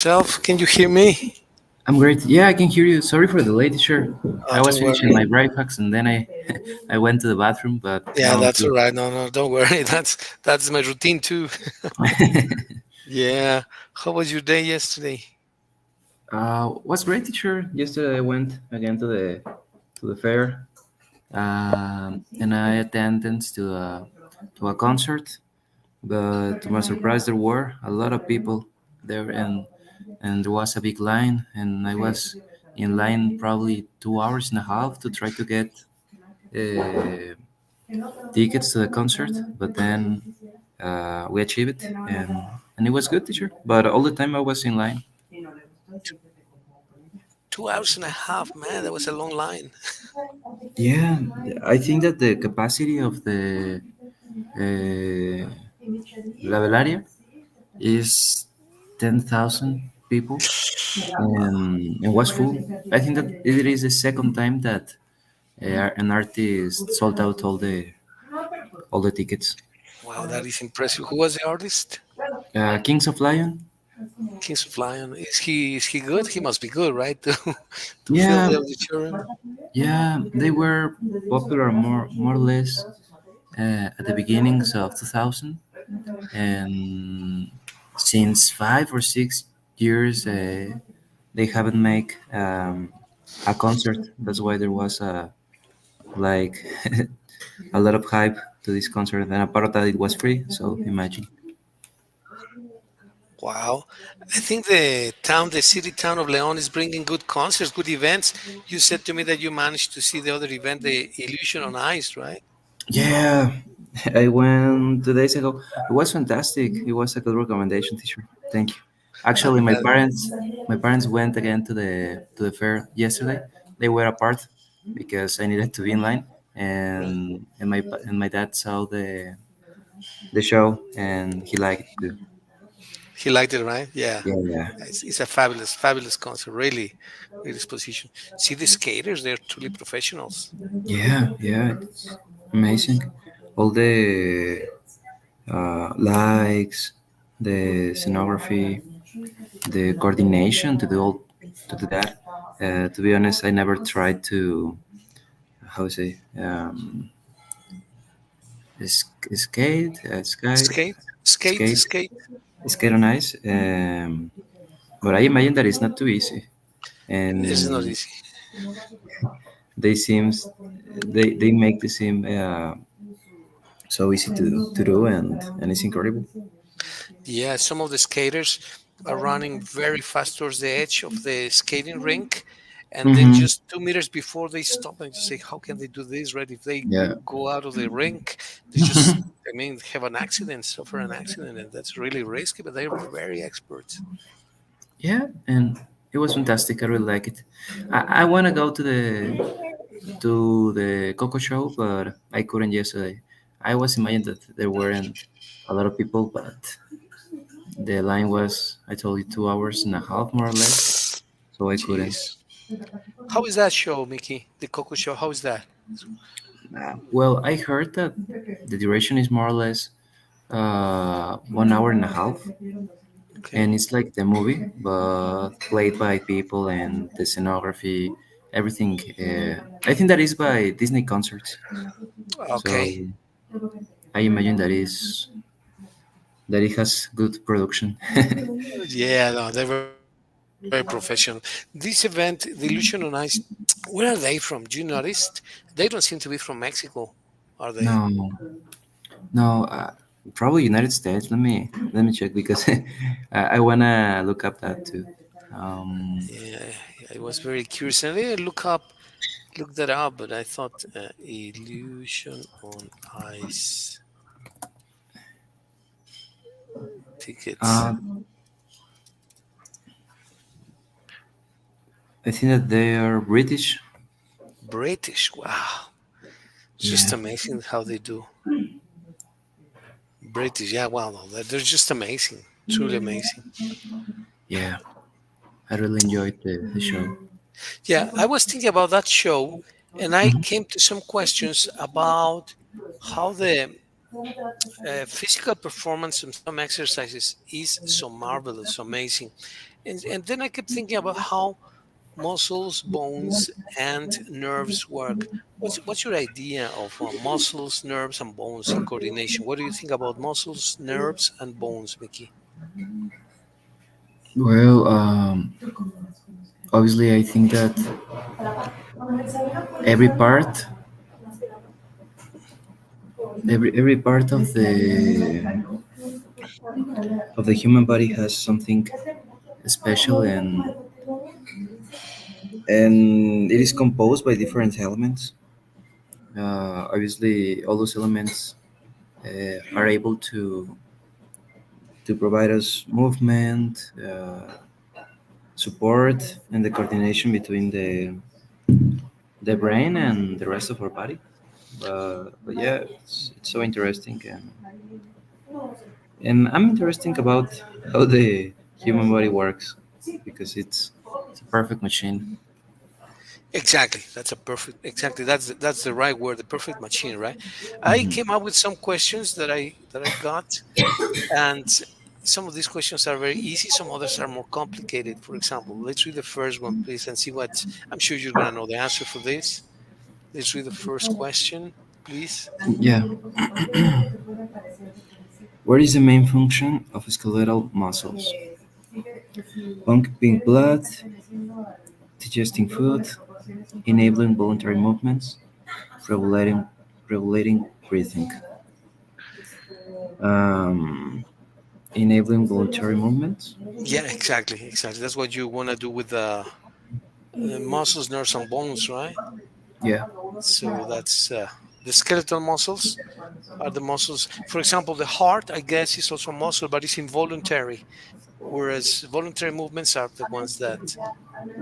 Self, can you hear me? I'm great. Yeah, I can hear you. Sorry for the late, teacher. I was Don't finishing worry. my breakfast and then I went to the bathroom, but Yeah, now I'm that's all here. right. No, don't worry. That's my routine too. Yeah. How was your day yesterday? Was great, teacher. Yesterday I went again to the fair, and I attended to a concert. But to my surprise, there were a lot of people there, and there was a big line, and I was in line probably 2 hours and a half to try to get uh, tickets to the concert. But then we achieved it, and it was good, teacher. But all the time I was in line. 2 hours and a half, man. That was a long line. Yeah, I think that the capacity of the uh, level area is 10,000 people, and was full. I think that it is the second time that an artist sold out all the tickets. Wow, that is impressive. Who was the artist? Kings of Lion. Kings of Lion. Is he good? He must be good, right? To fill Yeah, the auditorium. yeah, they were popular more or less at the beginnings of 2000, and since 5 or 6 years they haven't made a concert. That's why there was like a lot of hype to this concert, and a part of that it was free. So imagine. Wow. I think the city town of Leon is bringing good concerts, good events. You said to me that you managed to see the other event, the Illusion on Ice, right? Yeah, I went 2 days ago. It was fantastic. It was a good recommendation, teacher. Thank you. Actually, I'm my glad. parents, my parents went again to the fair yesterday. They were apart because I needed to be in line, Right. and my dad saw the show and he liked it too. He liked it, right? Yeah. Yeah, yeah, It's a fabulous, fabulous concert. Really, really exposition. See the skaters; they're truly professionals. yeah, yeah. It's amazing. All the likes, the scenography, the coordination to do that. To be honest, I never tried to how to say skate, Skate, skate, skate, skate. skate on ice. But I imagine that it's not too easy, It's not and easy. they seems they make the seem so easy to do, and it's incredible. Yeah, some of the skaters are running very fast towards the edge of the skating rink, and then Hmm. just 2 meters before they stop and just say, "How can they do this?" Right? If they Yeah. go out of the rink, they just, I mean, have an accident, suffer an accident, and that's really risky. But they're very experts. Yeah, and it was fantastic. I really like it. I want to go to the Coco show, but I couldn't yesterday. I was imagining that there weren't a lot of people, but the line was, I told you, 2 hours and a half more or less, so I couldn't. Jeez. How is that show, Mickey? The Coco show. How is that? Well, I heard that the duration is more or less 1 hour and a half, Okay. and it's like the movie, but played by people and the scenography, everything. I think that is by Disney Concerts. So Okay. I imagine that it has good production. Yeah, no, they're very professional. This event, the Illusion on Ice, where are they from? Do you notice? They don't seem to be from Mexico, are they? No, no, probably United States. Let me check because I wanna look up that too. Um, Yeah, I was very curious. And I didn't look that up, but I thought Illusion on Ice tickets. uh, I think that they are British. British, wow. It's just Yeah, amazing how they do. British, yeah, wow, no, they're just amazing. Truly amazing. yeah. I really enjoyed the show. Yeah, I was thinking about that show, and I came to some questions about how the physical performance of some exercises is so marvelous, so amazing. And then I kept thinking about how muscles, bones, and nerves work. What's your idea of muscles, nerves, and bones in coordination? What do you think about muscles, nerves, and bones, Mickey? Well, obviously, I think that every part, every part of the human body has something special, and it is composed by different elements. Obviously, all those elements are able to provide us movement, support, and the coordination between the brain and the rest of our body. But yeah, it's so interesting, and I'm interested about how the human body works because it's a perfect machine. Exactly. That's a perfect. Exactly. That's the right word. The perfect machine, right? I Mhm. came up with some questions that I got, and some of these questions are very easy. Some others are more complicated. For example, let's read the first one, please, and see what. I'm sure you're gonna know the answer for this. Let's read the first question, please. Yeah. What is the main function of skeletal muscles? Pumping blood, digesting food, enabling voluntary movements, regulating regulating breathing. Um, Enabling voluntary movements. Yeah, exactly, exactly. That's what you want to do with the muscles, nerves, and bones, right? Yeah. So that's the skeletal muscles are the muscles. For example, the heart, I guess, is also a muscle, but it's involuntary. Whereas voluntary movements are the ones that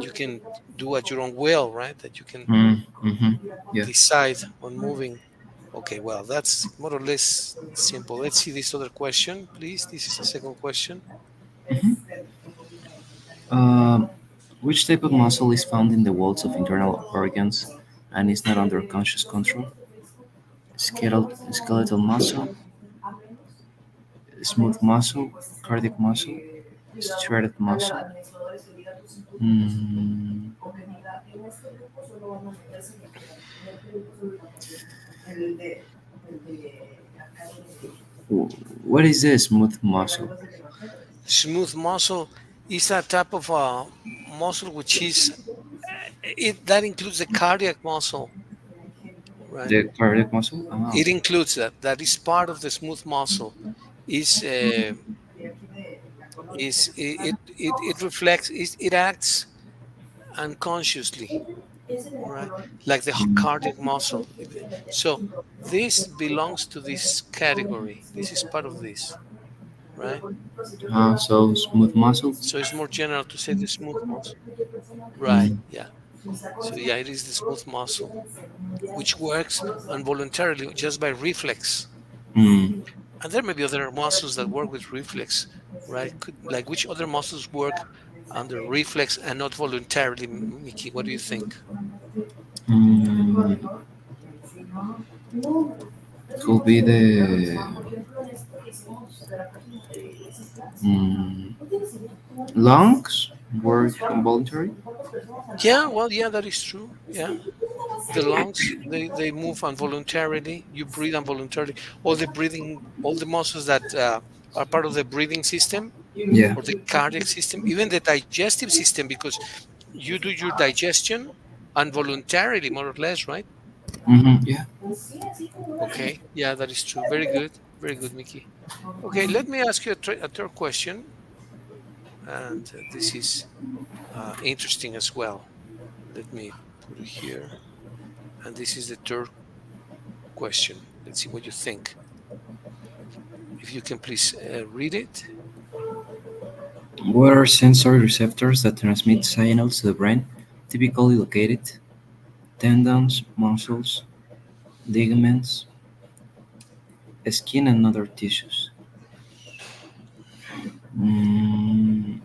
you can do at your own will, right? That you can Mm-hmm. Yeah. decide on moving. Okay, well, that's more or less simple. Let's see this other question, please. This is a second question. Um, which type of muscle is found in the walls of internal organs and is not under conscious control? Skeletal muscle, smooth muscle, cardiac muscle, striated muscle. Mm, what is a smooth muscle? Smooth muscle is a type of muscle which is it that includes the cardiac muscle, right? The cardiac muscle? Ah, It okay. includes that. That is part of the smooth muscle. Is it reflects it acts unconsciously, right? Like the cardiac muscle. So this belongs to this category. This is part of this, right? So smooth muscles. So it's more general to say the smooth muscle. Right. Mm, Yeah. So yeah, it is the smooth muscle, which works involuntarily just by reflex. mm, And there may be other muscles that work with reflex, right? Like which other muscles work under reflex and not voluntarily, Mickey? What do you think? mm. Could be the mm, lungs work involuntary. Yeah, well, yeah, that is true. Yeah. The lungs, they move involuntarily. You breathe involuntarily. All the muscles that are part of the breathing system Yeah. or the cardiac system, even the digestive system, because you do your digestion involuntarily, more or less, right? Yeah. Okay, yeah, that is true. Very good, Mickey. Okay, let me ask you a third question, and this is interesting as well. Let me put it here, and this is the third question. Let's see what you think. If you can please read it. What are sensory receptors that transmit signals to the brain, typically located tendons, muscles, ligaments, skin, and other tissues? Mm,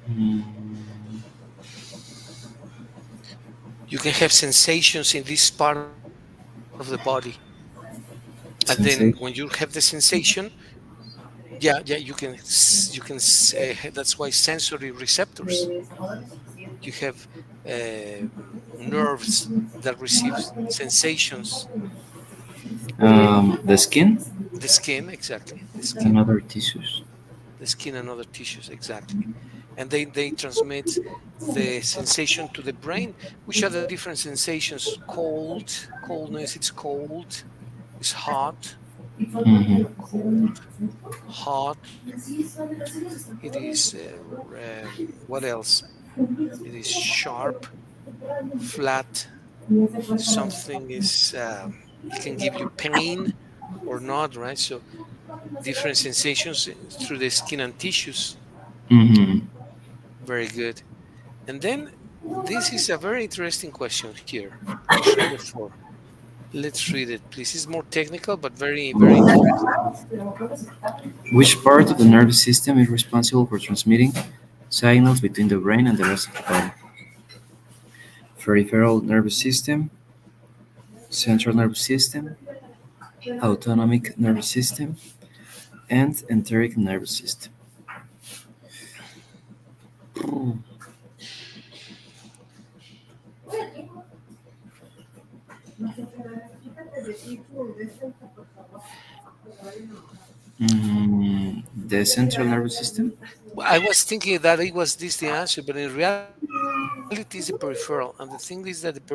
mm, You can have sensations in this part of the body, and then when you have the Sensation. sensation, yeah, you can that's why sensory receptors. You have nerves that receive sensations. The skin The skin, exactly, the and skin, other tissues. the skin and other tissues, exactly. And they transmit the sensation to the brain, which are the different sensations: cold, coldness, it's cold, it's hot, Hmm. cold, hot. It is what else? It is sharp, flat. Something is it can give you pain or not, right? So different sensations through the skin and tissues. Hmm. Very good. And then this is a very interesting question here. Question number 4. Let's read it, please. It's more technical, but very, very interesting. Which part of the nervous system is responsible for transmitting signals between the brain and the rest of the body? Peripheral nervous system, central nervous system, autonomic nervous system, and enteric nervous system. The central nervous system. I was thinking that it was this the answer, but in reality, it's the peripheral. And the thing is that the peripheral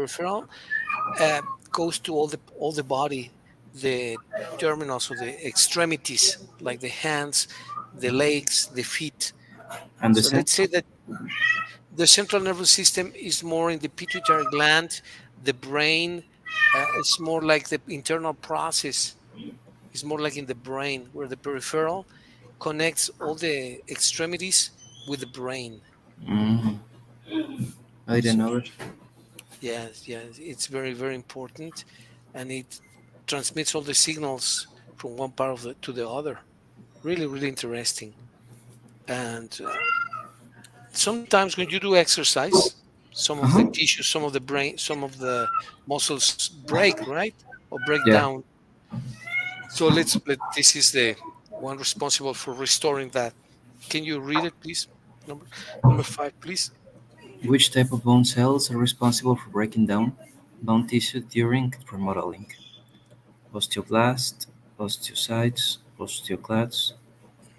goes to all the body, the terminals or the extremities, like the hands, the legs, the feet. And the So let's say central. that the central nervous system is more in the pituitary gland. The brain is more like the internal process. Is more like in the brain, where the peripheral connects all the extremities with the brain. Mm, I didn't So know it. yes, yes, it's very, very important, and it transmits all the signals from one part of the to the other. Really, really interesting. And sometimes when you do exercise, some of the Uh-huh. tissues, some of the brain, some of the muscles break, right, or break Yeah. down. So let this is the one responsible for restoring that. Can you read it, please? Number number 5, please. Which type of bone cells are responsible for breaking down bone tissue during remodeling? Osteoblasts, osteocytes, osteoclasts,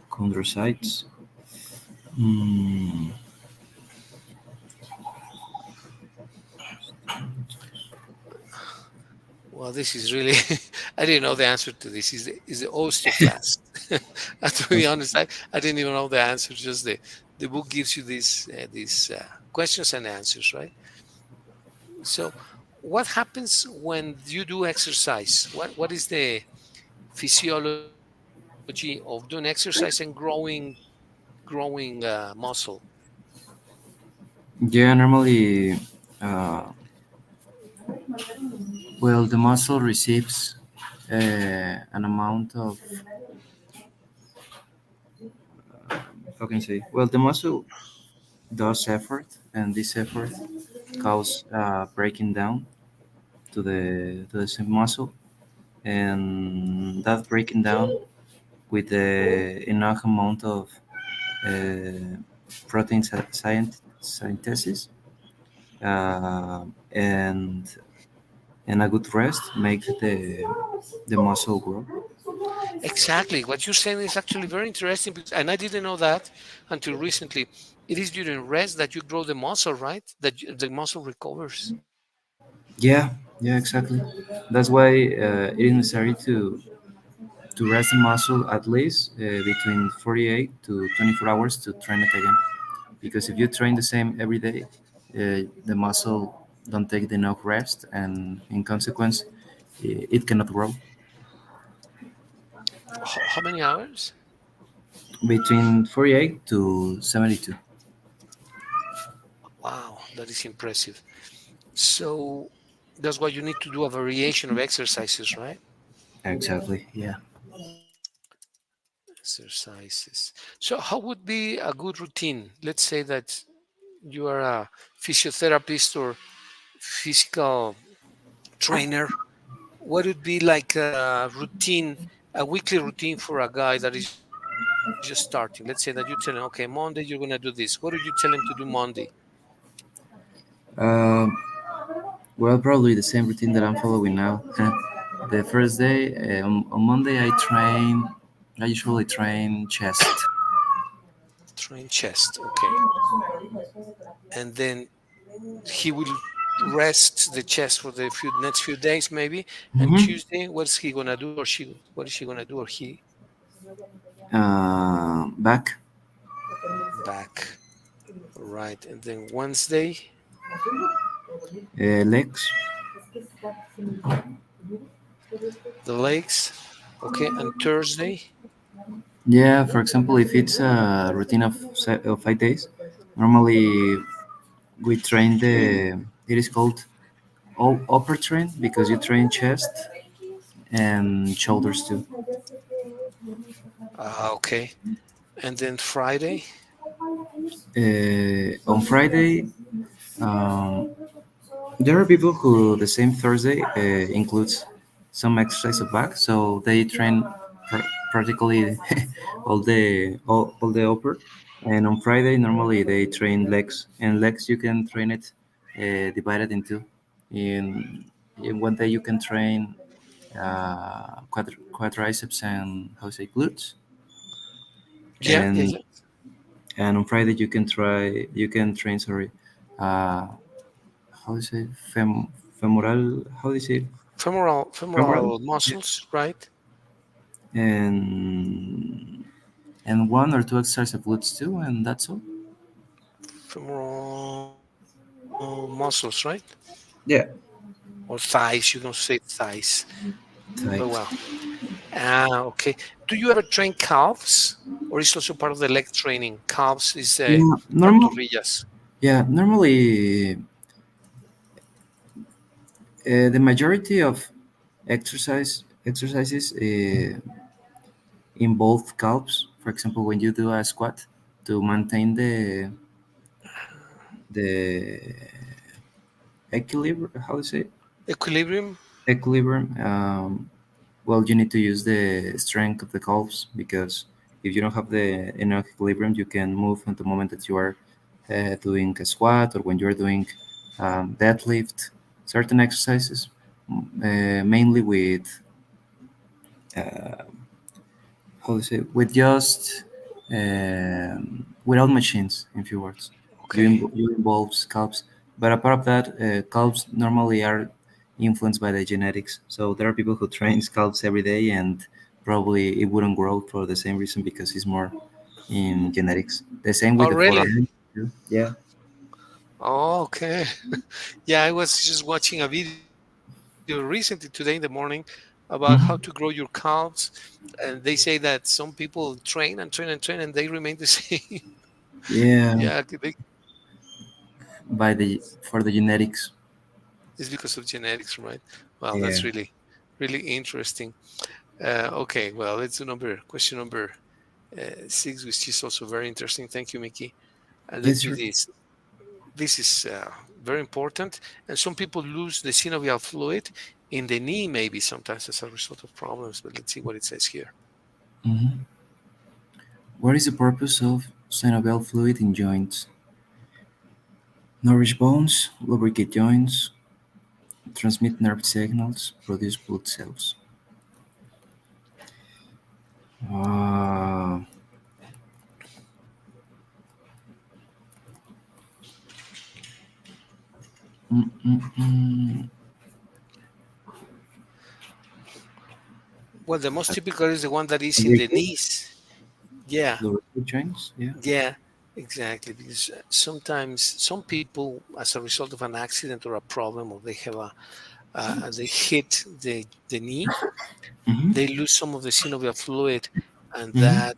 chondrocytes. Mm, Well, this is really, I didn't know the answer to this. Is the osteoclast. And to be honest, I didn't even know the answer. Just the book gives you these questions and answers, right? So, what happens when you do exercise? What is the physiology of doing exercise and growing muscle? yeah, normally, uh, well, the muscle receives an amount of, how can I say? Well, the muscle does effort, and this effort causes breaking down to the same muscle, and that breaking down with the enough amount of uh, protein synthesis uh, and a good rest makes the muscle grow. Exactly. What you're saying is actually very interesting because, and I didn't know that until recently. It is during rest that you grow the muscle, right? The muscle recovers. Yeah, yeah, exactly. That's why it is necessary to rest the muscle at least between 48 to 24 hours to train it again. Because if you train the same every day, the muscle don't take the enough rest, and in consequence, it cannot grow. How many hours? Between 48 to 72. Wow, that is impressive. So that's why you need to do a variation of exercises, right? Exactly. Yeah. Exercises. So how would be a good routine? Let's say that you are a physiotherapist or physical trainer, what would be like a routine, a weekly routine for a guy that is just starting? Let's say that you tell him, okay, Monday you're gonna do this. What would you tell him to do Monday? Uh, well, probably the same routine that I'm following now. The first day, on Monday, I usually train chest. Train chest, okay, and then he will rest the chest for the next few days maybe. And Hmm. Tuesday, what's he gonna do, or she? What is she gonna do, or he? Back, Back, right? And then Wednesday, legs. the legs, okay, and Thursday, Yeah, for example, if it's a routine of 5 days, normally we train it is called upper train because you train chest and shoulders too. okay, and then Friday, On Friday, um, there are people who the same Thursday includes some exercise of back, so they train practically all the upper. And on Friday, normally they train legs, and legs you can train it divided in two. In in one day you can train quadriceps and how to say glutes, yeah, yeah, and yeah, on Friday you can train sorry, uh, how do you say femoral, how do you say femoral, femoral yeah. muscles, right? and and one or two exercises of glutes too, and that's all. Femoral muscles, right? Yeah, Or thighs, you can say thighs. But well, tight. okay. Do you ever train calves, or is also part of the leg training? Calves is Yeah, normal. pantorrillas. Yeah, normally the majority of exercises involve calves. For example, when you do a squat to maintain the equilibrium, how do you say Equilibrium. equilibrium. Well, you need to use the strength of the calves because if you don't have the enough equilibrium, you can move at the moment that you are doing a squat or when you're doing deadlift, certain exercises, mainly with uh, how to say with just without machines, in few words. Okay. You involve scalps, but apart of that, calves normally are influenced by the genetics. So there are people who train scalps every day, and probably it wouldn't grow for the same reason because it's more in genetics. The same with Oh, the really? forearm. Too. Yeah. Oh, okay. Yeah, I was just watching a video recently today in the morning about how to grow your Hmm. calves, and they say that some people train and train and train, and they remain the same. Yeah, Yeah, by the for the genetics. it's because of genetics, right? Well, Yeah. that's really interesting. Okay, well, let's do question number 6, which is also very interesting. Thank you, Mickey. And let's Yes, do sir. this. This is very important. And some people lose the synovial fluid in the knee, maybe sometimes as a result of problems. But let's see what it says here. Hmm. What is the purpose of synovial fluid in joints? Nourish bones, lubricate joints, transmit nerve signals, produce blood cells. Uh, mm, mm, mm. Well, the most typical is the one that is in the Lubricate, knees. Yeah, lubricate joints. Yeah. yeah, exactly. Because sometimes some people, as a result of an accident or a problem, or they have they hit the knee, Hmm. they lose some of the synovial fluid, and Hmm. that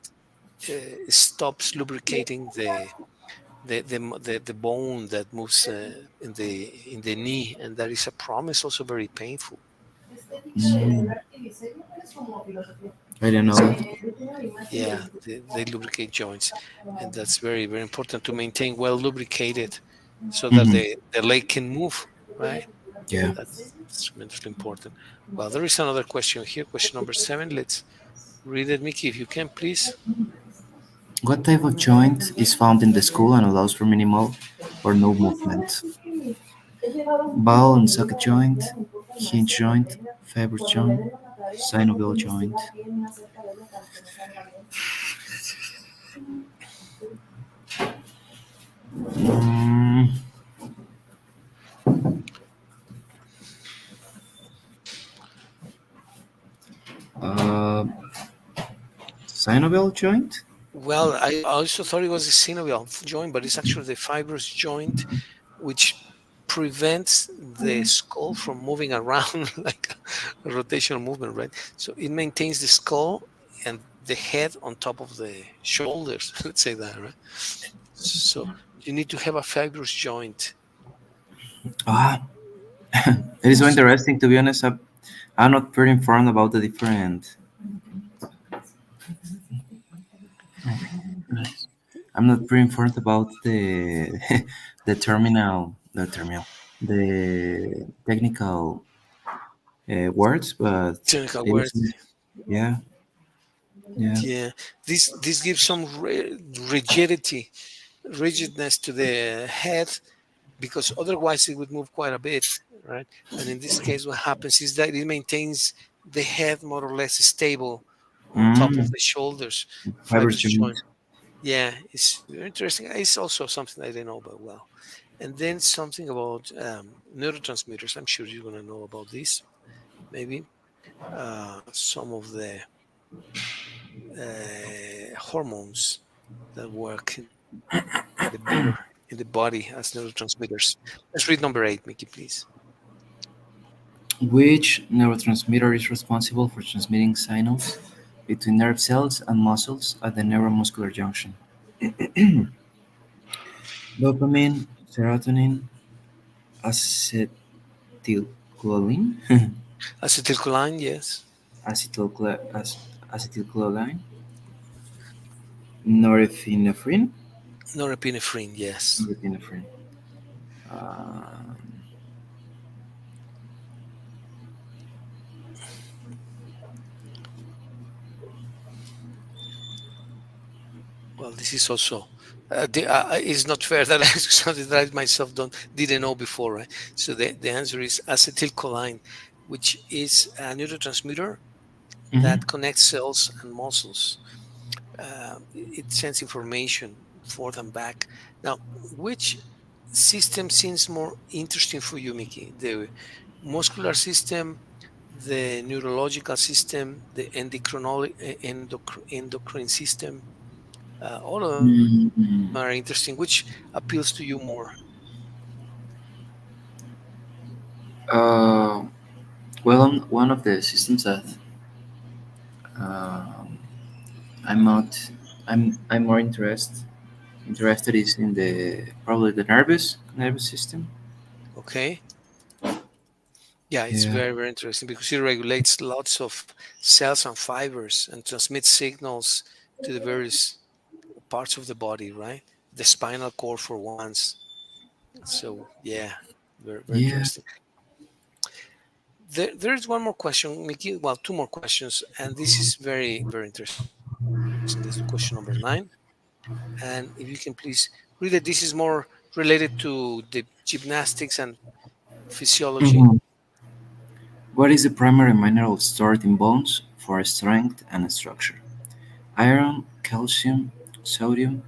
stops lubricating the bone that moves in the knee, and that is a problem. It's also very painful. Mm. So I don't know it's that. yeah, they lubricate joints, and that's very important to maintain well lubricated, so that Hmm. the leg can move. right? Yeah. That's tremendously important. Well, there is another question here, question number 7. Let's read it, Mickey, if you can, please. What type of joint is found in the skull and allows for minimal or no movement? Ball and socket joint, hinge joint, fibrous joint, synovial joint. Mm, uh, synovial joint? Well, I also thought it was the synovial joint, but it's actually the fibrous joint, which prevents the skull from moving around like a rotational movement, right? So it maintains the skull and the head on top of the shoulders, let's say that, right? So you need to have a fibrous joint. Ah, it is so So, interesting to be honest. I'm not very informed about the different. Nice. I'm not very informed about the the technical words, but technical it word. is. Yeah, yeah. Yeah, this gives some rigidity, rigidness to the head because otherwise it would move quite a bit, right? And in this case, what happens is that it maintains the head more or less stable on top of Mm, the shoulders. fibrous Fibrous joint. joint. Yeah, it's very interesting. It's also something I didn't know about well. And then something about neurotransmitters. I'm sure you're going to know about this. Maybe some of the hormones that work in the motor in the body as neurotransmitters. Let's read number 8, Mickey, please. Which neurotransmitter is responsible for transmitting signals between nerve cells and muscles at the neuromuscular junction? Dopamine, serotonin, acetylcholine, Acetylcholine, yes. acetylcholine, norepinephrine, Norepinephrine, yes. norepinephrine. Uh, Well, this is also it's not fair that I ask something that I myself don't didn't know before, right? So the answer is acetylcholine, which is a neurotransmitter mhm. that connects cells and muscles. It sends information forth and back. Now, which system seems more interesting for you, Mickey? The muscular system, the neurological system, the endocrine system? All of them are interesting. Mm, Which appeals to you more? uh, well, one of the systems that um I'm not, I'm more interested is in the probably the nervous system. Okay. Yeah, it's Yeah, very, very interesting because it regulates lots of cells and fibers and transmits signals to the various parts of the body, right? The spinal cord for once. So, yeah, very, very yeah. interesting. There's one more question, Mickey. Well, two more questions, and this is very, very interesting. This is question number 9. And if you can please read it, this is more related to the gymnastics and physiology. Mhm. What is the primary mineral stored in bones for strength and structure? Iron, calcium, sodium,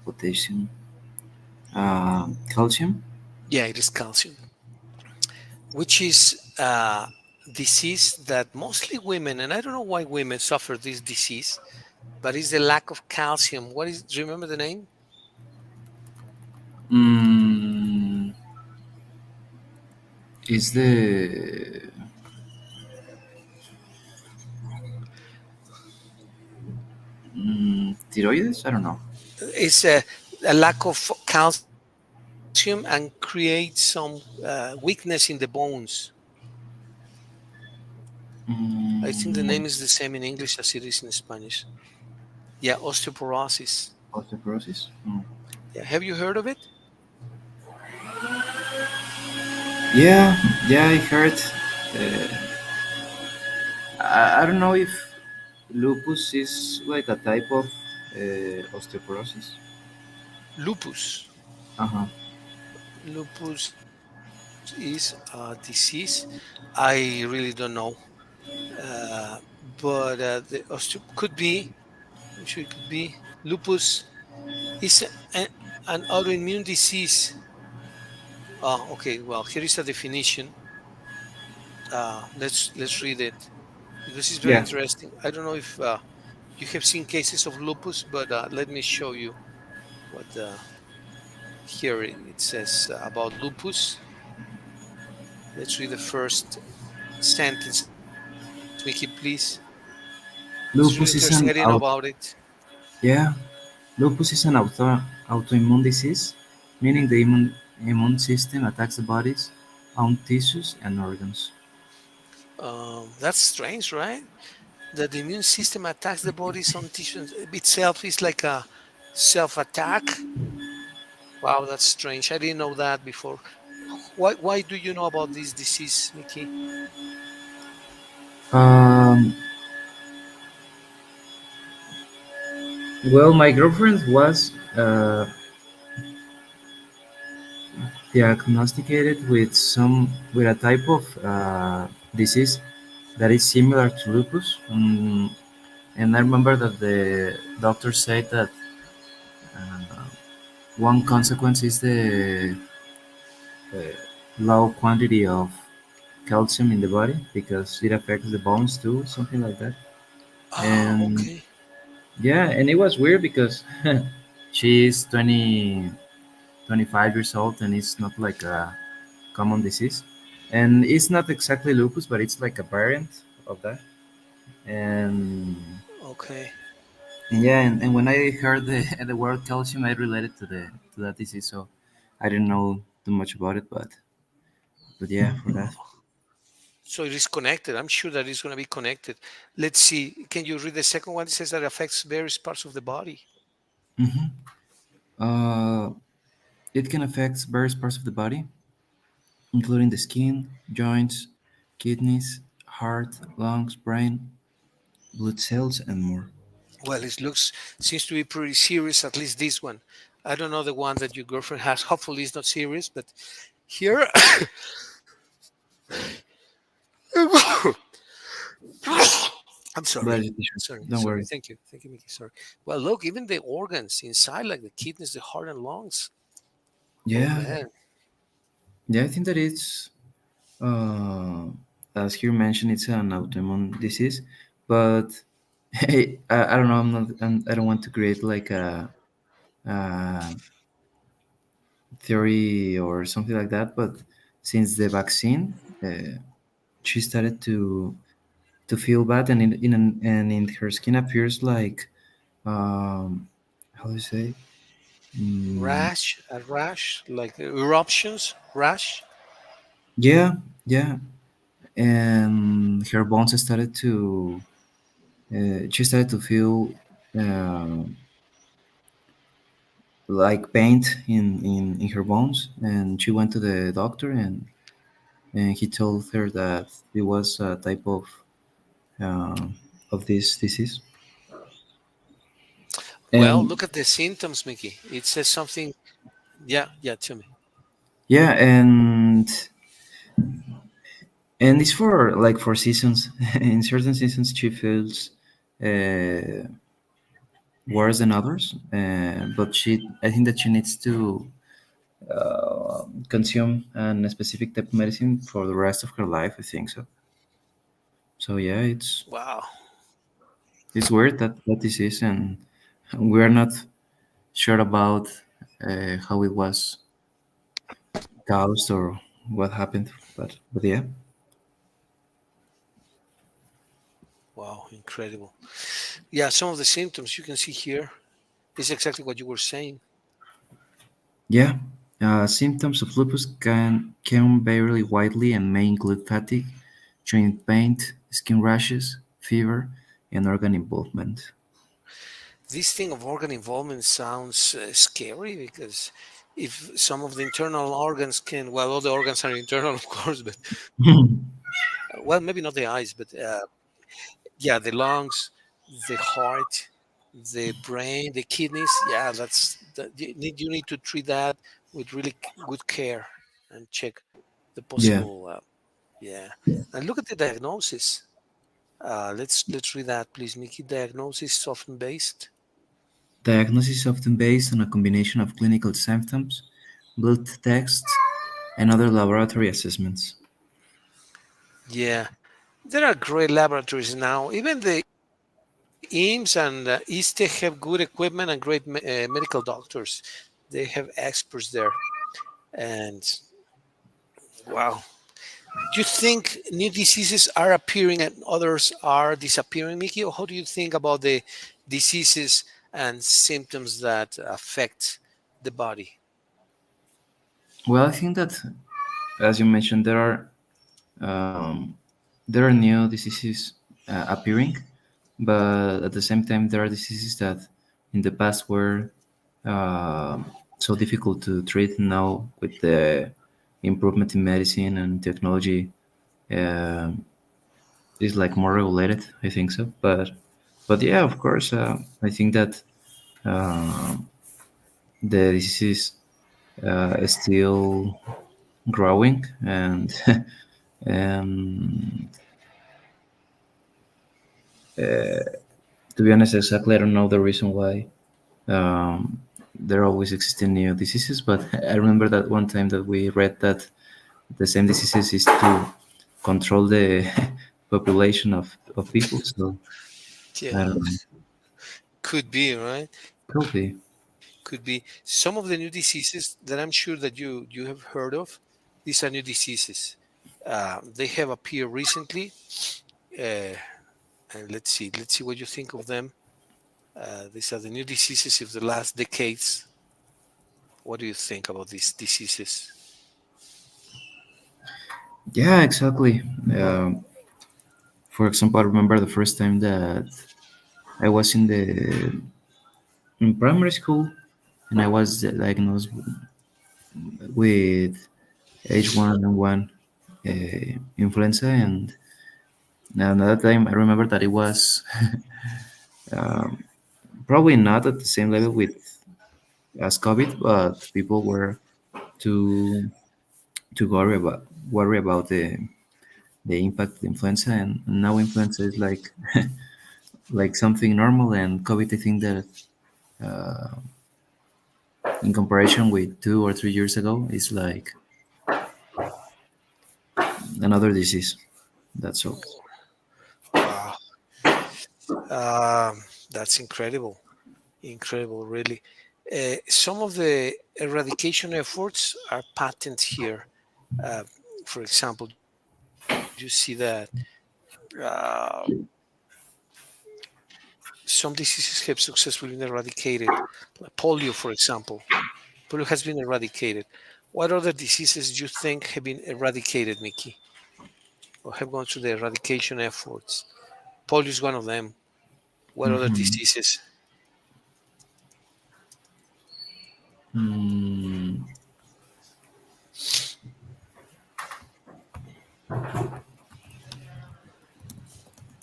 potassium. Calcium. Yeah, it is calcium, which is a disease that mostly women, and I don't know why women suffer this disease, but it's the lack of calcium. What is, do you remember the name? Mm, is the Tiroides? I don't know. It's a lack of calcium and creates some weakness in the bones. I think the name Mm, is the same in English as it is in Spanish. Yeah, osteoporosis. osteoporosis. Mm. Yeah, have you heard of it? Yeah, yeah, I heard. Uh, I don't know if lupus is like a type of osteoporosis. Lupus. Uh-huh. Lupus is a disease. I really don't know, but could be. I'm sure it could be. Lupus is an autoimmune disease. Okay. Well, here is a definition. Let's read it because it's very Yeah, interesting. I don't know if you have seen cases of lupus, but let me show you what here it says about lupus. Let's read the first sentence, Mickey, please. It's really interesting. I lupus didn't is know an about out. it. Yeah, lupus is an autoimmune disease, meaning the immune system attacks the body's own tissues and organs. That's strange, right? That the immune system attacks the body's own tissues itself is like a self-attack. Wow, that's strange. I didn't know that before. Why do you know about this disease, Mickey? Um, well, my girlfriend was diagnosticated with a type of disease that is similar to lupus. And I remember that the doctor said that uh, one consequence is the uh, low quantity of calcium in the body because it affects the bones too, something like that. Ah, And okay. yeah, and it was weird because she is 25 years old and it's not like a common disease. And it's not exactly lupus, but it's like a variant of that. And Okay. yeah, and when I heard the the word calcium, I related to that disease. So I didn't know too much about it, but yeah, for that. So it is connected. I'm sure that it's going to be connected. Let's see. Can you read the second one? It says that affects various parts of the body. Hmm. Uh, it can affect various parts of the body, including the skin, joints, kidneys, heart, lungs, brain, blood cells, and more. Well, it looks seems to be pretty serious. At least this one. I don't know the one that your girlfriend has. Hopefully, it's not serious. But here, I'm sorry. But sure, Sorry. don't Sorry. worry. Thank you. Thank you, Mickey. Sorry. Well, look, even the organs inside, like the kidneys, the heart, and lungs. Oh Yeah, man. yeah, I think that it's uh, as you mentioned, it's an autoimmune disease, but hey, I don't know. I don't want to create like a theory or something like that. But since the vaccine, she started to feel bad, and and in her skin appears like how do you say? Mm, A rash, like eruptions, rash. yeah, yeah, and her bones started to. She started to feel uh, like pain in her bones, and she went to the doctor, and he told her that it was a type uh, of this disease. Well, And look at the symptoms, Mickey. It says something. Yeah, yeah. Tell me. yeah, and it's for like for seasons. In certain seasons, she feels uh, worse than others, but I think that she needs to consume a specific type of medicine for the rest of her life. I think so. So yeah, Wow. it's weird that this is, and we're not sure about how it was caused or what happened. But yeah, Wow. Incredible. Yeah. Some of the symptoms you can see here is exactly what you were saying. yeah. Symptoms of lupus can vary widely and may include fatigue, joint pain, skin rashes, fever, and organ involvement. This thing of organ involvement sounds scary because if some of the internal organs can, well, all the organs are internal, of course, but well, maybe not the eyes, but yeah, the lungs, the heart, the brain, the kidneys. Yeah, you need to treat that with really good care and check the Yeah. possible. Yeah, and look at the diagnosis. Let's read that, please, Mickey. Diagnosis is often based. Diagnosis is often based on a combination of clinical symptoms, blood tests, and other laboratory assessments. Yeah, there are great laboratories now. Even the IMSS and ISTE have good equipment and great medical doctors. They have experts there. And wow, do you think new diseases are appearing and others are disappearing, Mickey? Or how do you think about the diseases and symptoms that affect the body? Well, I think that, as you mentioned, um, there are new diseases appearing, but at the same time, there are diseases that in the past were so difficult to treat. Now, with the improvement in medicine and technology, um is like more regulated. I think so, but yeah, of course, I think that uh, the disease is still growing, and and to be honest, exactly, I don't know the reason why there are always existing new diseases. But I remember that one time that we read that the same diseases is to control the population of people. So I Yeah, don't know. could be, right? Could be. Could be some of the new diseases that I'm sure that you have heard of. These are new diseases. They have appeared recently. Uh, and let's see what you think of them. These are the new diseases of the last decades. What do you think about these diseases? Yeah, exactly. For example, I remember the first time that I was in primary school, and I was diagnosed with H1N1 influenza, and another time I remember that it was probably not at the same level with as COVID, but people were too too worry about the impact of influenza, and now influenza is like something normal, and COVID, I think that in comparison with 2 or 3 years ago, is like another disease. That's all. Wow, um, that's incredible, incredible, really. Some of the eradication efforts are patent here. Uh, for example, you see that uh, some diseases have successfully been eradicated, like polio, for example. Polio has been eradicated. What other diseases do you think have been eradicated, Mickey, or have gone through the eradication efforts? Polio is one of them. What other Mhm. diseases? Mm,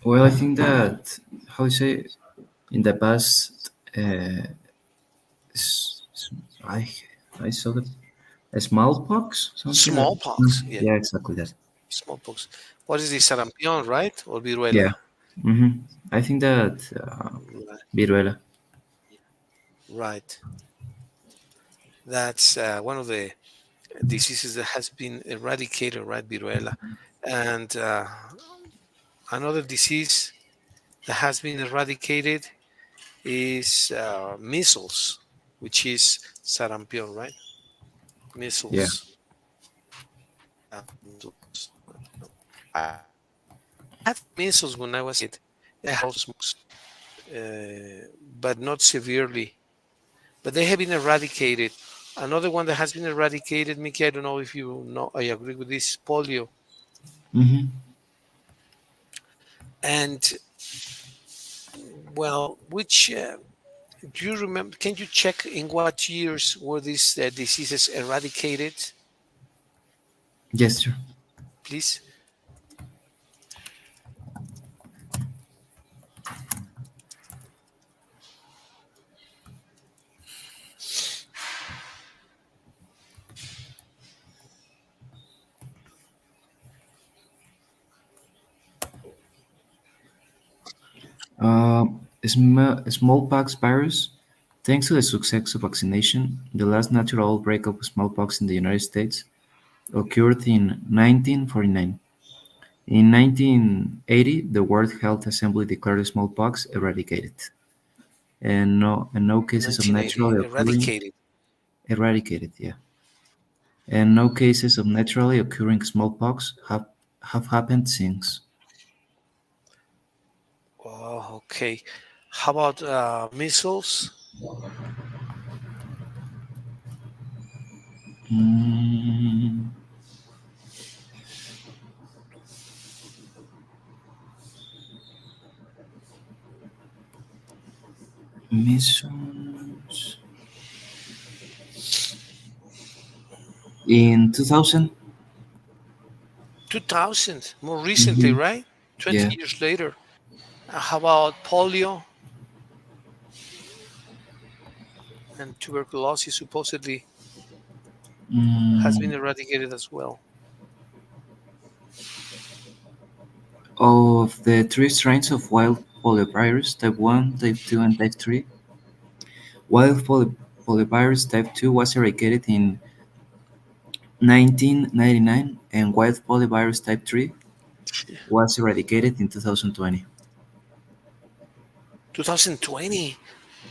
well, I think that, how you say, in the past, s- s- I I saw the smallpox, something like Smallpox. Yeah, yeah, exactly that. smallpox. What is this? Sarampion, right? Or viruela? Yeah. I think that Right. viruela. Right. That's one of the diseases that has been eradicated, right? Viruela. And another disease that has been eradicated is measles, which is sarampion, right? Yeah. Measles. Yeah, measles. I had measles when I was a kid. I had smallpox, but not severely. But they have been eradicated. Another one that has been eradicated, Mickey, I don't know if you know, I agree with this, polio. Mm-hmm. And well, which Do you remember? Can you check in what years were these diseases eradicated, Yes, sir. please? Uh, Smallpox virus. Thanks to the success of vaccination, the last natural outbreak of smallpox in the United States occurred in 1949. In 1980, the World Health Assembly declared smallpox eradicated, and no cases of 1980, naturally occurring eradicated. eradicated, yeah, and no cases of naturally occurring smallpox have happened since. Oh, okay. How about measles? Mm, Measles in 2000. 2000, more recently, Hmm. right? 20 Yeah. years later. How about polio and tuberculosis? Supposedly has been Mm, eradicated as well. of the three strains of wild poliovirus, type 1, type 2, and type 3, wild poliovirus type 2 was eradicated in 1999, and wild poliovirus type 3 was eradicated in 2020. 2020.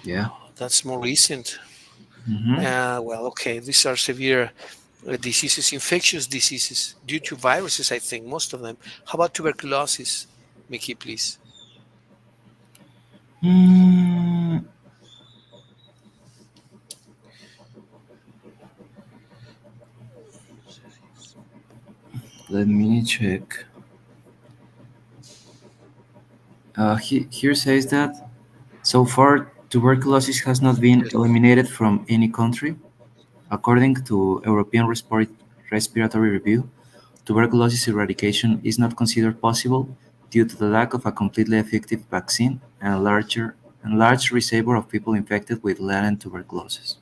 Yeah. That's more recent. Hmm. Well, okay, these are severe diseases, infectious diseases due to viruses, I think, most of them. How about tuberculosis? Mickey, please. Mm, Let me check. Here says that so far tuberculosis has not been Yes. eliminated from any country. According to European Respiratory Review, tuberculosis eradication is not considered possible due to the lack of a completely effective vaccine and large reservoir of people infected with latent tuberculosis.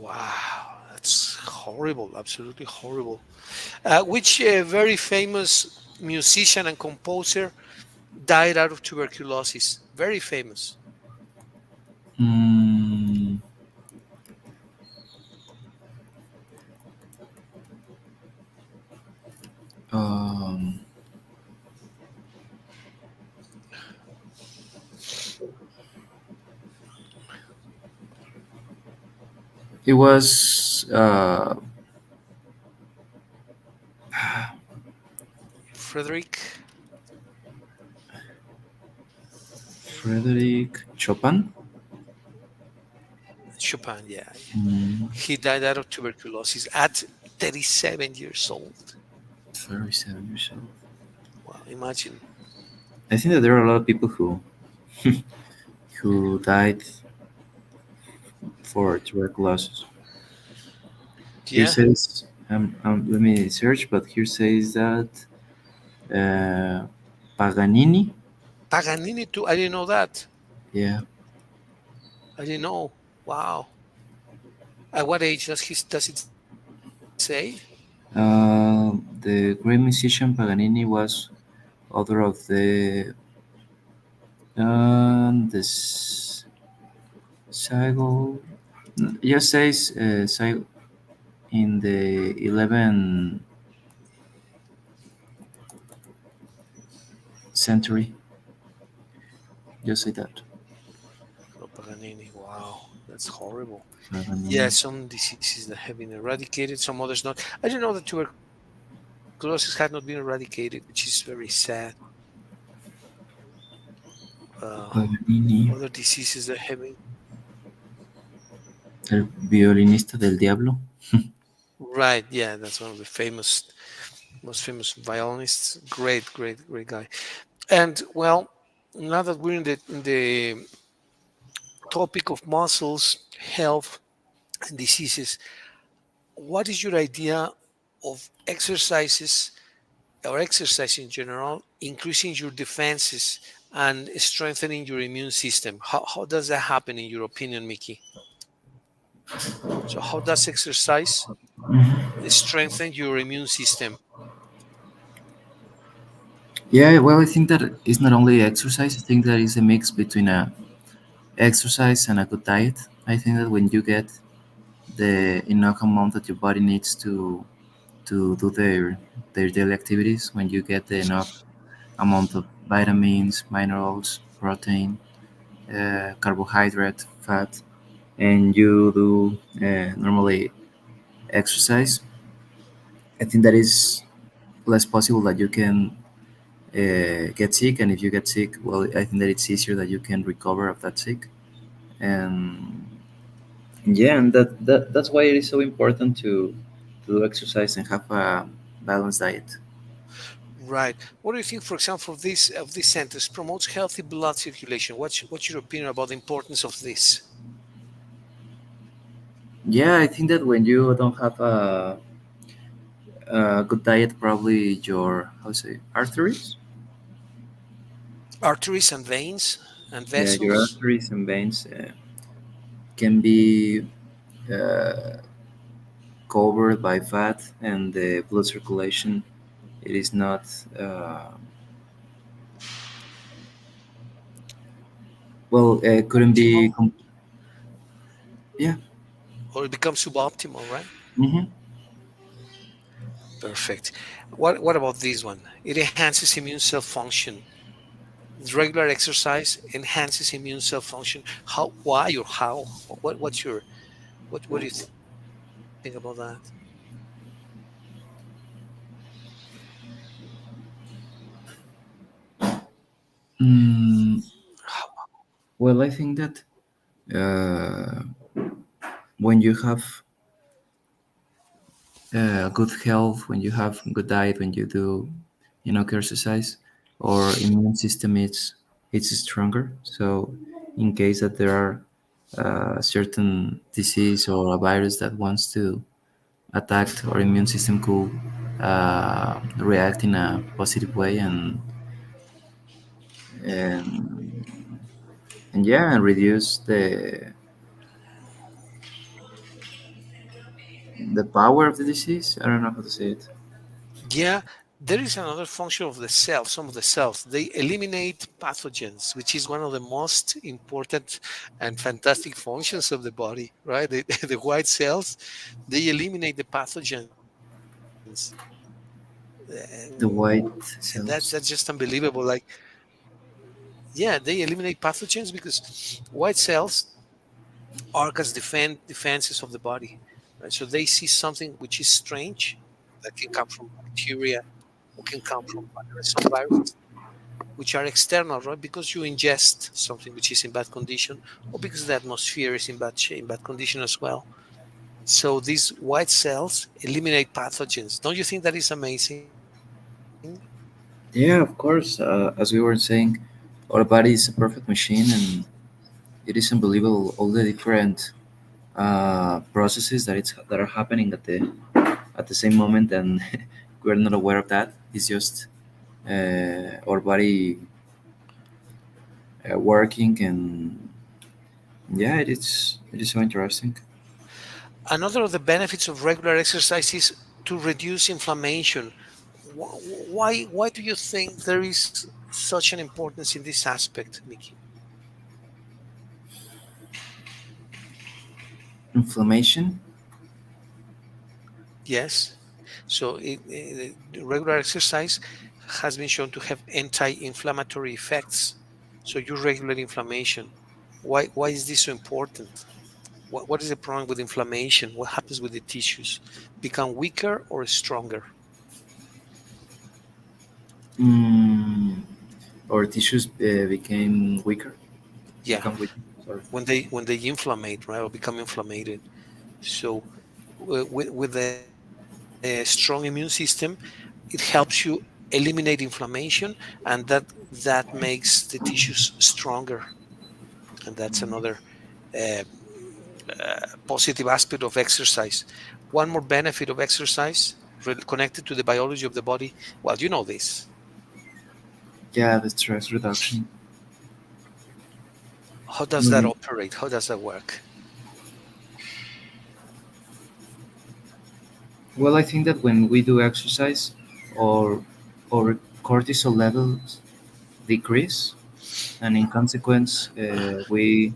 Wow, that's horrible, absolutely horrible. Which very famous musician and composer died out of tuberculosis? Very famous. Mm, um, it was Frederick Frederick Chopin. Chopin, yeah, yeah. Mm, He died out of tuberculosis at 37 years old. 37 years old. Wow, imagine. I think that there are a lot of people who died for tuberculosis. Here Yeah, says, let me search, but here says that Paganini. Paganini too. I didn't know that. Yeah. I didn't know. Wow. At what age does it say? The great musician Paganini was author of this Saigo. Just says in the 11th century. Just say that. Oh, Paganini. Wow, that's horrible. Yeah, Paganini. some diseases that have been eradicated, some others not. I didn't know that tuberculosis had not been eradicated, which is very sad. Uh, Paganini. Other diseases that have been. El violinista del diablo. Right, yeah, that's one of the most famous violinists. Great, great, great guy. And well, now that we're in the topic of muscles, health, and diseases, what is your idea of exercises or exercise in general, increasing your defenses and strengthening your immune system? How does that happen in your opinion, Mickey? So how does exercise strengthen your immune system? Yeah, well, I think that it's not only exercise. I think that is a mix between a exercise and a good diet. I think that when you get the enough amount that your body needs to do their daily activities, when you get the enough amount of vitamins, minerals, protein, carbohydrate, fat, and you do normally exercise, I think that is less possible that you can get sick. And if you get sick, well, I think that it's easier that you can recover of that sick. And yeah, and that's why it is so important to do exercise and have a balanced diet. Right. What do you think, for example, of this sentence promotes healthy blood circulation? What's your opinion about the importance of this? Yeah, I think that when you don't have a good diet, probably your how to say arteries, Arteries and veins and yeah, your vessels. arteries and veins can be uh, covered by fat, and the blood circulation it is not well, couldn't be Optimal, yeah. or it becomes suboptimal, right? Hmm. Perfect. What about this one? It enhances immune cell function. Regular exercise enhances immune cell function. How, why, or how? What do you think about that? Mm, well, I think that uh, when you have good health, when you have good diet, when you do exercise, or immune system it's stronger. So in case that there are certain disease or a virus that wants to attack, our immune system could react in a positive way, and and yeah, and reduce the power of the disease. I don't know how to say it. Yeah, there is another function of the cells. Some of the cells, they eliminate pathogens, which is one of the most important and fantastic functions of the body, right? The white cells, they eliminate the pathogens. The white And that's just cells. unbelievable. Like, yeah, they eliminate pathogens because white cells act as defenses of the body, right? So they see something which is strange that can come from bacteria or can come from some viruses which are external, right? Because you ingest something which is in bad condition, or because the atmosphere is in bad condition as well. So these white cells eliminate pathogens. Don't you think that is amazing? Yeah, of course. As we were saying, our body is a perfect machine, and it is unbelievable all the different processes that are happening at the same moment, and we're not aware of that. It's just our body working, and yeah, it is so interesting. Another of the benefits of regular exercise is to reduce inflammation. Why do you think there is such an importance in this aspect, Mickey? Inflammation. Yes. So regular exercise has been shown to have anti-inflammatory effects. So you regulate inflammation. Why is this so important? What is the problem with inflammation? What happens with the tissues? Become weaker or stronger? Mm, our tissues became weaker. Yeah, Become weaker. Sorry. when they inflammate, right, or become inflamed. So with a strong immune system, it helps you eliminate inflammation, and that makes the tissues stronger. And that's another. uh, positive aspect of exercise. One more benefit of exercise connected to the biology of the body. Well, you know this. Yeah, the stress reduction. How does that Mm, operate? How does that work? well, I think that when we do exercise, or our cortisol levels decrease, and in consequence, we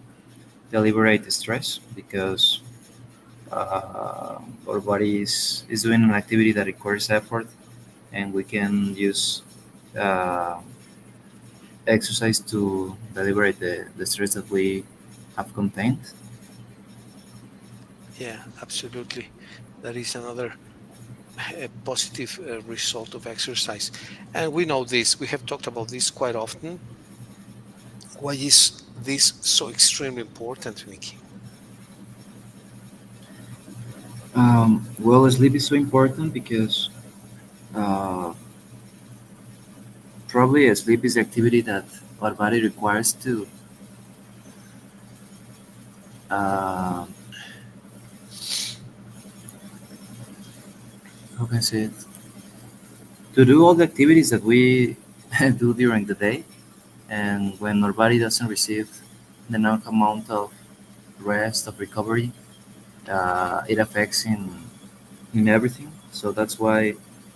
deliberate the stress because our body is doing an activity that requires effort, and we can use uh, exercise to deliberate the stress that we have contained. Yeah, absolutely. That is another positive result of exercise. And we know this, we have talked about this quite often. Why is this so extremely important, Mickey? Well, sleep is so important because uh, probably sleep is the activity that our body requires to, uh, how can I say it, to do all the activities that we do during the day. And when our body doesn't receive the enough amount of rest, of recovery, it affects in everything. So that's why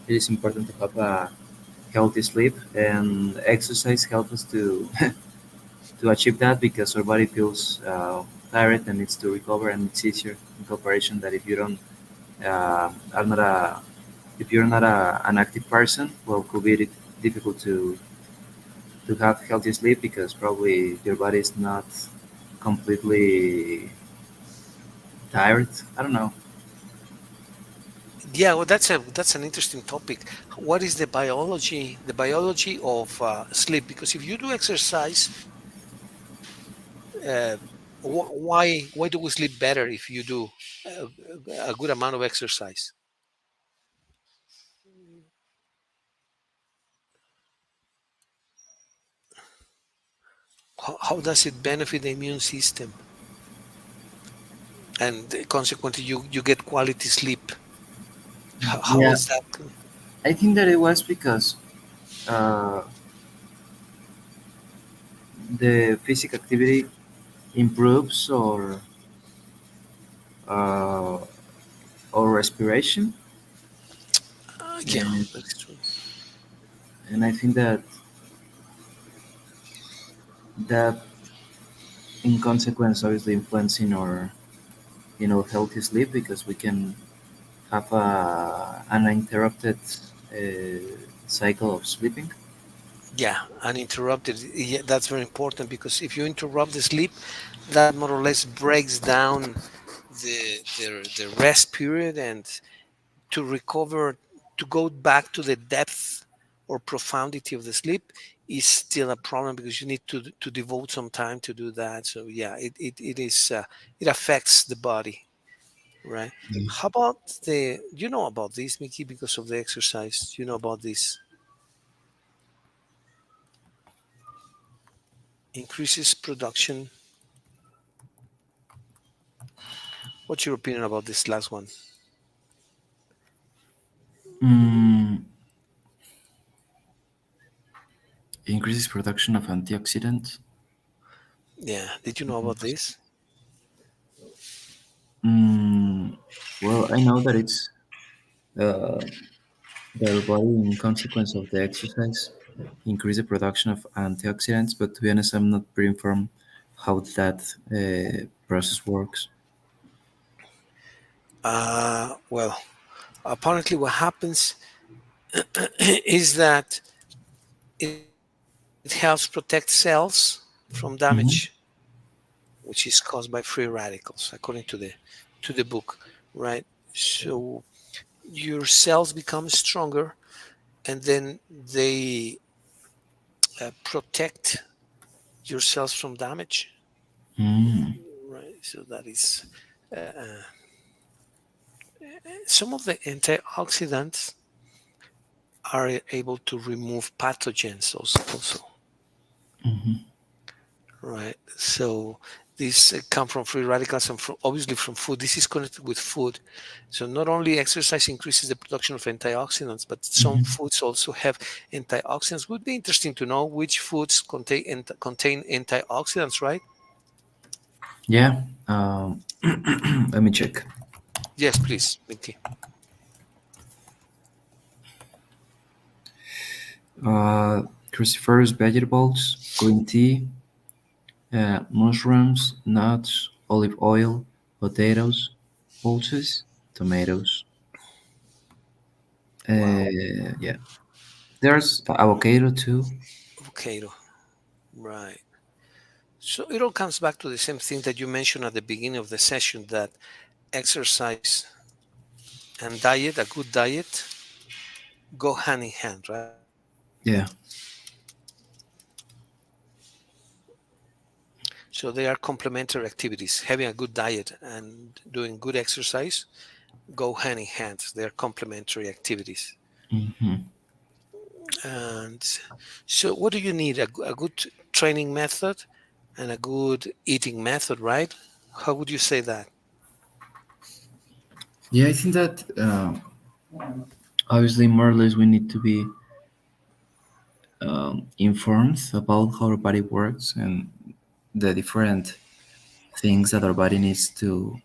it is important to have a healthy sleep, and exercise helps us to to achieve that because our body feels tired and needs to recover, and it's easier in comparison that if you don't are not a if you're not an active person, well, it could be difficult to have healthy sleep because probably your body is not completely tired. I don't know. Yeah, well, that's an interesting topic. What is the biology of sleep? Because if you do exercise, uh, why do we sleep better if you do a good amount of exercise? How does it benefit the immune system? And consequently, you get quality sleep. How Yeah, is that? I think that it was because uh, the physical activity improves uh, or respiration, Yeah, and that's true. I think that that in consequence obviously influencing our healthy sleep because we can have a uninterrupted cycle of sleeping. Yeah, uninterrupted. Yeah, that's very important because if you interrupt the sleep, that more or less breaks down the rest period, and to recover, to go back to the depth or profundity of the sleep is still a problem because you need to devote some time to do that. So yeah, it is it affects the body, right? How about the you know about this, Mickey, because of the exercise? You know about this increases production. What's your opinion about this last one? Mm, increases production of antioxidants. Yeah, did you know about this? Mm, well, I know that it's uh, their body, in consequence of the exercise, increase the production of antioxidants. But to be honest, I'm not pretty informed how that process works. Well, apparently, what happens is that it helps protect cells from damage, Hmm. which is caused by free radicals, according to the book, right? So your cells become stronger, and then they protect your cells from damage, Mm. right? So that is some of the antioxidants are able to remove pathogens also, Hmm. right? So These come from free radicals and from, obviously from food. This is connected with food. So not only exercise increases the production of antioxidants, but some Mhm. foods also have antioxidants. Would be interesting to know which foods contain antioxidants, right? Yeah. Let me check. Yes, please, Mickey. Cruciferous vegetables, green tea, mushrooms, nuts, olive oil, potatoes, pulses, tomatoes. Wow, Yeah. There's avocado too. avocado, right. So it all comes back to the same thing that you mentioned at the beginning of the session, that exercise and diet, a good diet, go hand in hand, right? Yeah. So they are complementary activities. Having a good diet and doing good exercise go hand in hand. They are complementary activities. Hmm. And so, what do you need? A good training method and a good eating method, right? How would you say that? Yeah, I think that obviously more or less we need to be informed about how our body works and the different things that our body needs to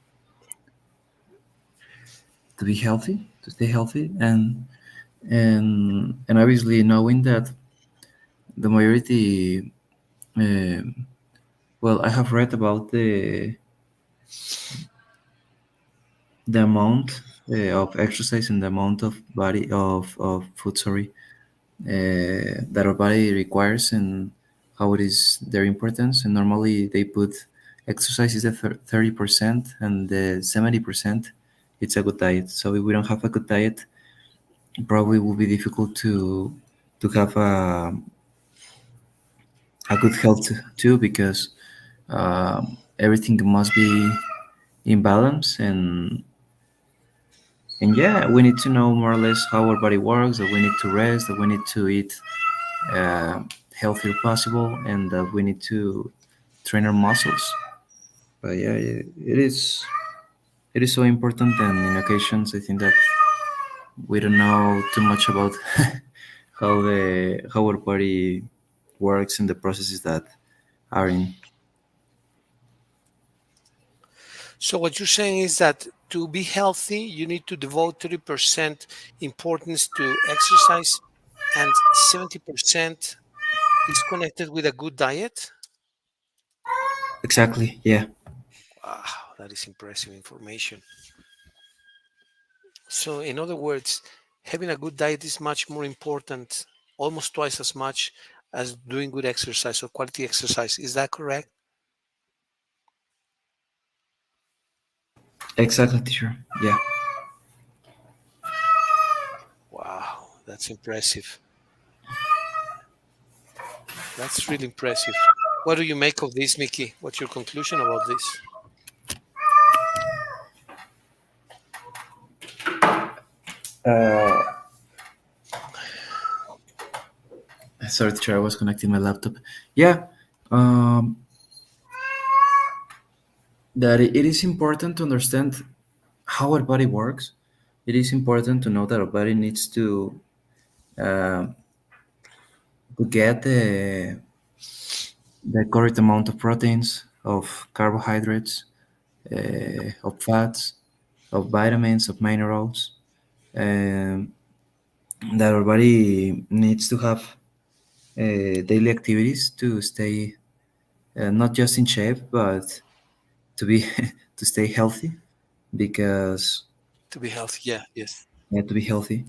be healthy, to stay healthy, and obviously knowing that the majority. Well, I have read about the amount of exercise and the amount of body of food, sorry, that our body requires and how it is their importance. And normally they put exercise is the 30% and the 70% it's a good diet. So if we don't have a good diet, probably will be difficult to have a good health too because everything must be in balance and yeah, we need to know more or less how our body works, that we need to rest, that we need to eat uh, healthier possible, and that we need to train our muscles. But yeah, it is so important, and in occasions, I think that we don't know too much about how our body works and the processes that are in. So, what you're saying is that to be healthy, you need to devote 30% importance to exercise and 70% is connected with a good diet? Exactly. Yeah. Wow, that is impressive information. So, in other words, having a good diet is much more important, almost twice as much as doing good exercise or quality exercise. Is that correct? Exactly, teacher. Yeah. Wow, that's impressive. That's really impressive. What do you make of this, Mickey? What's your conclusion about this? Sorry, teacher. I was connecting my laptop. Yeah. Um, that it is important to understand how our body works. It is important to know that our body needs uh, to get the correct amount of proteins, of carbohydrates, of fats, of vitamins, of minerals. Um, that our body needs to have daily activities to stay not just in shape, but to be to stay healthy because To be healthy, yeah, yes. to be healthy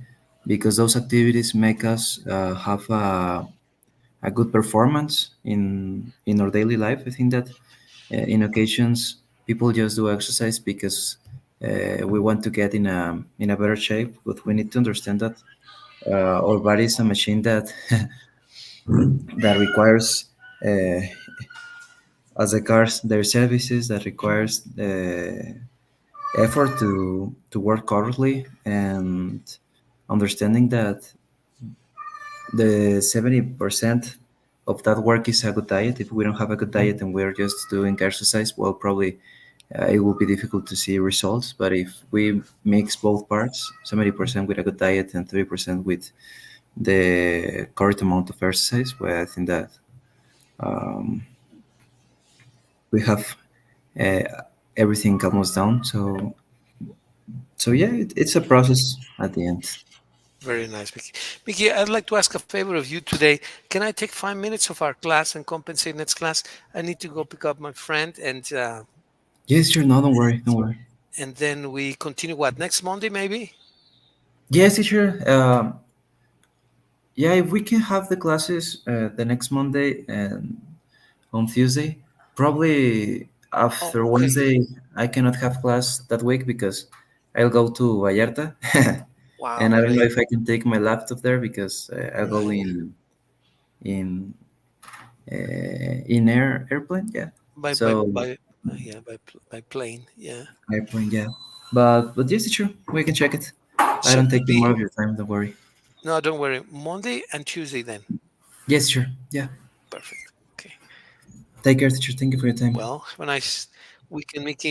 because those activities make us have a good performance in our daily life. I think that in occasions people just do exercise because we want to get in a better shape, but we need to understand that our body is a machine that that requires as the cars their services that requires effort to work correctly and understanding that the 70% of that work is a good diet. If we don't have a good diet and we're just doing exercise, well, probably it will be difficult to see results. But if we mix both parts, 70% with a good diet and 30% with the correct amount of exercise, well, I think that um, we have uh, everything almost down. So yeah, it's a process at the end. Very nice, Mickey. Mickey, I'd like to ask a favor of you today. Can I take 5 minutes of our class and compensate next class? I need to go pick up my friend, Yes, sure. No, don't worry. Don't worry. and then we continue. What, next Monday, maybe? Yes, teacher. Yeah, if we can have the classes the next Monday and on Tuesday, probably Oh, after okay. Wednesday, I cannot have class that week because I'll go to Vallarta, Wow, and I don't know great. if I can take my laptop there because I'll go No, in in airplane. Yeah, so yeah, by plane. Yeah. airplane. Yeah, but yes, teacher, we can check it. I So don't take more be of your time. Don't worry. no, don't worry. Monday and Tuesday then. Yes, sure. Yeah. Perfect. Okay. Take care, teacher. Thank you for your time. Well, have a nice weekend, Mickey.